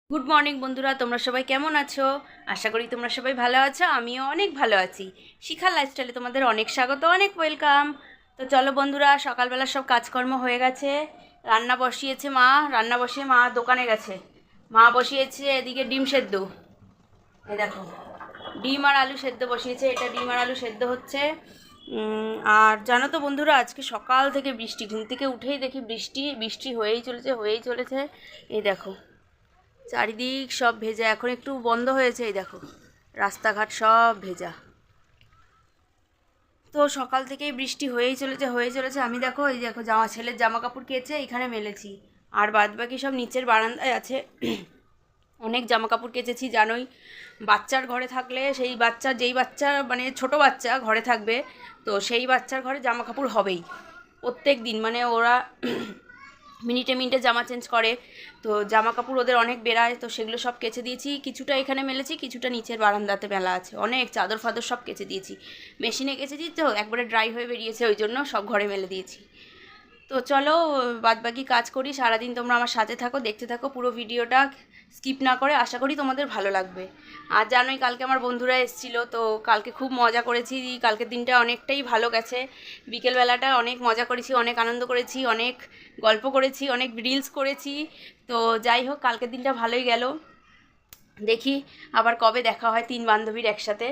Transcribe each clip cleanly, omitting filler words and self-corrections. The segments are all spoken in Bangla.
গুড মর্নিং বন্ধুরা, তোমরা সবাই কেমন আছো? আশা করি তোমরা সবাই ভালো আছো। আমিও অনেক ভালো আছি। শিখার লাইফস্টাইলে তোমাদের অনেক স্বাগত, অনেক ওয়েলকাম। তো চলো বন্ধুরা, সকালবেলা সব কাজকর্ম হয়ে গেছে। রান্না বসিয়েছে মা, রান্না বসিয়ে মা দোকানে গেছে। মা বসিয়েছে এদিকে ডিম সেদ্ধ। এই দেখো, ডিম আর আলু সেদ্ধ বসিয়েছে। এটা ডিম আর আলু সেদ্ধ হচ্ছে। আর জানো তো বন্ধুরা, আজকে সকাল থেকে বৃষ্টি, ঘুম থেকে উঠেই দেখি বৃষ্টি বৃষ্টি হয়েই চলেছে। এই দেখো, চারিদিক সব ভেজা। এখন একটু বন্ধ হয়েছে। এই দেখো, রাস্তাঘাট সব ভেজা। তো সকাল থেকেই বৃষ্টি হয়েই চলেছে। আমি দেখো, এই দেখো, ছেলের জামা কাপড় কেচে এখানে মেলেছি। আর বাদ বাকি সব নিচের বারান্দায় আছে। অনেক জামা কাপড় কেচেছি জানোই। বাচ্চার ঘরে থাকলে যেই বাচ্চা মানে ছোট বাচ্চা ঘরে থাকবে, তো সেই বাচ্চার ঘরে জামা কাপড় হবেই প্রত্যেক দিন। মানে ওরা মিনিটে মিনিটে জামা চেঞ্জ করে, তো জামা কাপড় ওদের অনেক বেরায়। তো সেগুলো সব কেচে দিয়েছি, কিছুটা এখানে মেলেছি, কিছুটা নিচের বারান্দাতে মেলা আছে। অনেক চাদর ফাদর সব কেচে দিয়েছি, মেশিনে কেচেছি, তো একবারে ড্রাই হয়ে বেরিয়েছে, ওই জন্য সব ঘরে মেলে দিয়েছি। তো চলো বাদবাকি কাজ করি। সারাদিন তোমরা আমার সাথে থাকো, দেখতে থাকো পুরো ভিডিওটা স্কিপ না করে। আশা করি তোমাদের ভালো লাগবে। আর জানোই কালকে আমার বন্ধুরা এসেছিলো, তো কালকে খুব মজা করেছি। কালকের দিনটা অনেকটাই ভালো গেছে। বিকেলবেলাটা অনেক মজা করেছি, অনেক আনন্দ করেছি, অনেক গল্প করেছি, অনেক রিলস করেছি। তো যাই হোক, কালকের দিনটা ভালোই গেল। দেখি আবার কবে দেখা হয় তিন বান্ধবীর একসাথে।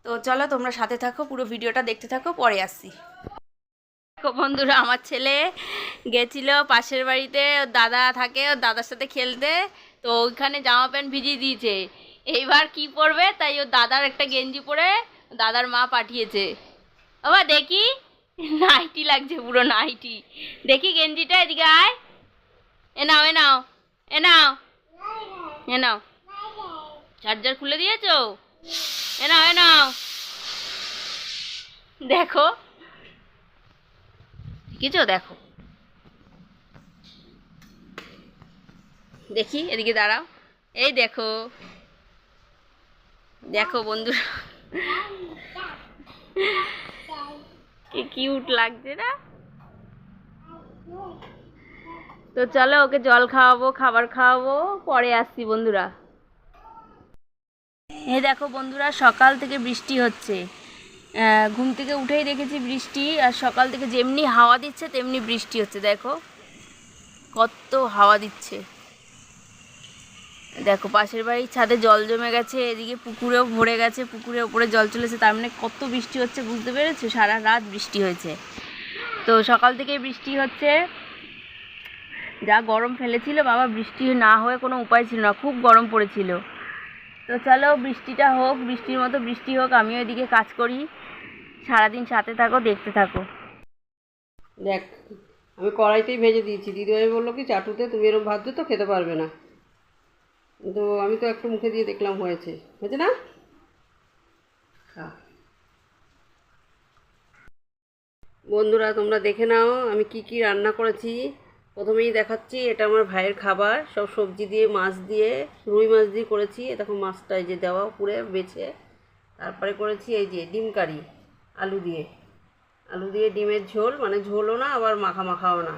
তো চলো তোমরা সাথে থাকো, পুরো ভিডিওটা দেখতে থাকো, পরে আসছি। বন্ধুরা, আমার ছেলে গেছিল পাশের বাড়িতে, ওর দাদা থাকে, ওর দাদার সাথে খেলতে। তো ওইখানে জামা প্যান্ট ভিজিয়ে দিয়েছে। এইবার কি পরবে, তাই ওর দাদার একটা গেঞ্জি পরে দাদার মা পাঠিয়েছে। বাবা দেখি, নাইটি লাগছে, পুরো নাইটি। দেখি গেঞ্জিটা, এদিকে আয়। এ নাও, এ নাও, এ নাও, এ নাও। চার্জার খুলে দিয়েছো? এ নাও, এ নাও। দেখো, দেখেছো? দেখো, দেখি, এদিকে দাঁড়াও। এই দেখো, দেখো বন্ধুরা, কি কিউট লাগছে না? তো চলো ওকে জল খাওয়াবো, খাবার খাওয়াবো, পরে আসছি বন্ধুরা। এই দেখো বন্ধুরা, সকাল থেকে বৃষ্টি হচ্ছে। ঘুম থেকে উঠেই দেখেছি বৃষ্টি, আর সকাল থেকে যেমনি হাওয়া দিচ্ছে তেমনি বৃষ্টি হচ্ছে। দেখো কত হাওয়া দিচ্ছে। দেখো পাশের বাড়ির ছাদে জল জমে গেছে, এদিকে পুকুরেও ভরে গেছে, পুকুরের ওপরে জল চলেছে। তার মানে কত বৃষ্টি হচ্ছে, বুঝতে পেরেছো? সারা রাত বৃষ্টি হয়েছে। তো সকাল থেকেই বৃষ্টি হচ্ছে। যা গরম ফেলেছিল বাবা, বৃষ্টি না হয়ে কোনো উপায় ছিল না, খুব গরম পড়েছিল। তো চলো বৃষ্টিটা হোক, বৃষ্টির মতো বৃষ্টি হোক, আমিও এদিকে কাজ করি। সারাদিন সাথে থাকো, দেখতে থাকো। দেখ, আমি কড়াইতেই ভেজে দিয়েছি। দিদিভাই বললো কি চাটুতে তুমি এরকম ভাজছো তো খেতে পারবে না। তো আমি তো একটু মুখে দিয়ে দেখলাম হয়েছে হয়েছে না। খা বন্ধুরা, তোমরা দেখে নাও আমি কি কি রান্না করেছি। প্রথমেই দেখাচ্ছি, এটা আমার ভাইয়ের খাবার। সব সবজি দিয়ে, মাছ দিয়ে, রুই মাছ দিয়ে করেছি। দেখো মাছটা এই যে দেওয়া পুরে বেছে। তারপরে করেছি এই যে ডিম কারি, আলু দিয়ে। আলু দিয়ে ডিমের ঝোল, মানে ঝোলও না আবার মাখা মাখাও না।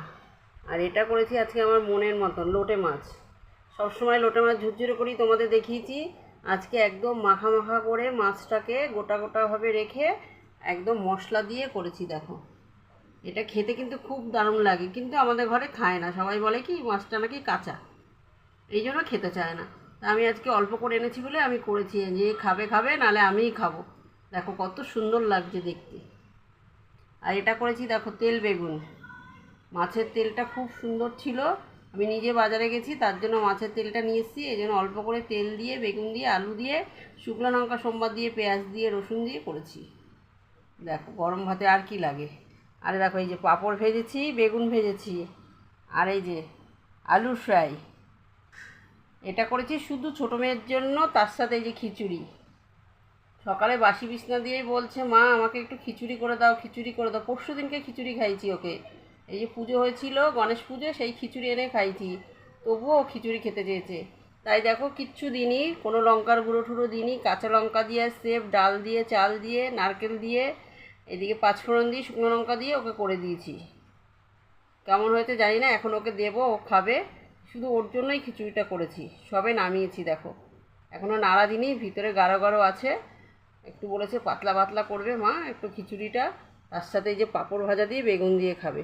আর এটা করেছি আজকে আমার মনের মতন লোটে মাছ। সবসময় লোটে মাছ ঝুরঝুরে করি, তোমাদের দেখিয়েছি। আজকে একদম মাখা মাখা করে মাছটাকে গোটা গোটাভাবে রেখে একদম মশলা দিয়ে করেছি। দেখো, এটা খেতে কিন্তু খুব দারুণ লাগে, কিন্তু আমাদের ঘরে খায় না। সবাই বলে কি মাছটা নাকি কাঁচা, এই জন্য খেতে চায় না। তা আমি আজকে অল্প করে এনেছি বলে আমি করেছি, যে খাবে খাবে, নাহলে আমিই খাবো। দেখো কত সুন্দর লাগছে দেখতে। আর এটা করেছি দেখো তেল বেগুন। মাছের তেলটা খুব সুন্দর ছিল। আমি নিজে বাজারে গেছি, তার জন্য মাছের তেলটা নিয়ে এসেছি। এই জন্য অল্প করে তেল দিয়ে, বেগুন দিয়ে, আলু দিয়ে, শুকনো লঙ্কা সোমবার দিয়ে, পেঁয়াজ দিয়ে, রসুন দিয়ে করেছি। দেখো গরম ভাতে আর কি লাগে। আরে দেখো, এই যে পাঁপড় ভেজেছি, বেগুন ভেজেছি, আর এই যে আলু ফ্রাই। এটা করেছি শুধু ছোটো মেয়ের জন্য, তার সাথে এই যে খিচুড়ি। সকালে বাসি বিছনা দিয়েই বলছে মা আমাকে একটু খিচুড়ি করে দাও, খিচুড়ি করে দাও। পরশু দিনকে খিচুড়ি খাইছি ওকে। এই যে পুজো হয়েছিল, গণেশ পুজো, সেই খিচুড়ি এনে খাইছি, তবুও ও খিচুড়ি খেতে চেয়েছে। তাই দেখো কিচ্ছু দিনই, কোনো লঙ্কার গুঁড়ো টুড়ো দিনই, কাঁচা লঙ্কা দিয়ে, সেব, ডাল দিয়ে, চাল দিয়ে, নারকেল দিয়ে, এদিকে পাঁচফোড়ন দিয়ে, শুকনো লঙ্কা দিয়ে ওকে করে দিয়েছি। কেমন হয়েছে জানি না, এখন ওকে দেবো, ও খাবে। শুধু ওর জন্যই খিচুড়িটা করেছি, সবে নামিয়েছি দেখো, এখনও নাড়া দিনই, ভিতরে গাঢ় গাঢ় আছে। একটু বলেছে পাতলা পাতলা করবে মা একটু খিচুড়িটা, তার সাথে এই যে পাঁপড় ভাজা দিয়ে বেগুন দিয়ে খাবে।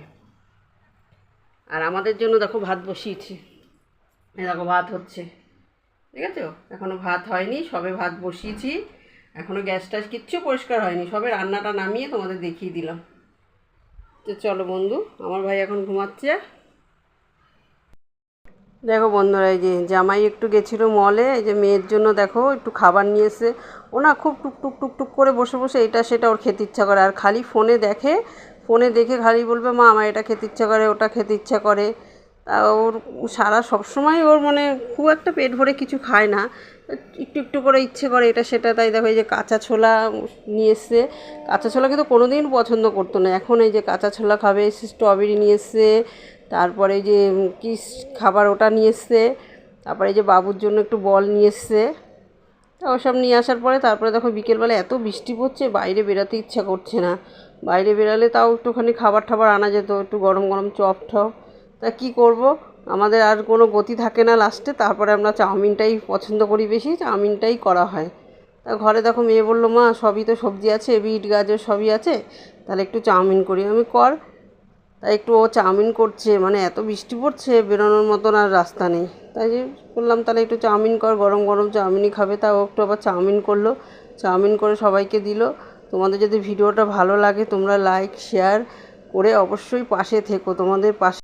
আর আমাদের জন্য দেখো ভাত বসিয়েছি, এই দেখো ভাত হচ্ছে, ঠিক আছে? এখনও ভাত হয়নি, সবে ভাত বসিয়েছি, এখনও গ্যাস ট্যাস কিচ্ছু পরিষ্কার হয়নি, সবে রান্নাটা নামিয়ে তোমাদের দেখিয়ে দিলাম। তো চলো বন্ধু, আমার ভাই এখন ঘুমাচ্ছে। দেখো বন্ধুরা, এই যে জামাই একটু গেছিলো মলে, এই যে মেয়ের জন্য দেখো একটু খাবার নিয়ে এসে, ও না খুব টুকটুক টুকটুক করে বসে বসে এটা সেটা ওর খেতে ইচ্ছা করে, আর খালি ফোনে দেখে, ফোনে দেখে খালি বলবে মা আমার এটা খেতে ইচ্ছা করে, ওটা খেতে ইচ্ছা করে। তা ওর সারা সবসময় ওর মানে খুব একটা পেট ভরে কিছু খায় না, একটু একটু করে ইচ্ছে করে এটা সেটা। তাই দেখো এই যে কাঁচা ছোলা নিয়ে এসছে, কাঁচা ছোলা কিন্তু কোনো দিন পছন্দ করতো না, এখন এই যে কাঁচা ছোলা খাবে, স্ট্রবেরি নিয়ে এসছে, তারপরে যে কি খাবার ওটা নিয়ে এসছে, তারপরে এই যে বাবুর জন্য একটু বল নিয়ে এসছে। ওসব নিয়ে আসার পরে তারপরে দেখো বিকেলবেলা এত বৃষ্টি পড়ছে, বাইরে বেরোতে ইচ্ছা করছে না। বাইরে বেরালে তাও একটুখানি খাবার টাবার আনা যেত, একটু গরম গরম চপ টপ। তা কী করব, আমাদের আর কোনো গতি থাকে না লাস্টে, তারপরে আমরা চাউমিনটাই পছন্দ করি বেশি, চাউমিনটাই করা হয়। তা ঘরে দেখো মেয়ে বললো মা সবই তো সবজি আছে, বিট গাজর সবই আছে, তাহলে একটু চাউমিন করি। আমি কর, তাই একটু ও চাউমিন করছে, মানে এত বৃষ্টি পড়ছে বেরোনোর মতন আর রাস্তা নেই, তাই যে বললাম তাহলে একটু চাউমিন কর, গরম গরম চাউমিনই খাবে। তা ও একটু আবার চাউমিন করলো, চাউমিন করে সবাইকে দিল। তোমাদের যদি ভিডিওটা ভালো লাগে তোমরা লাইক শেয়ার করে অবশ্যই পাশে থেকো, তোমাদের পাশে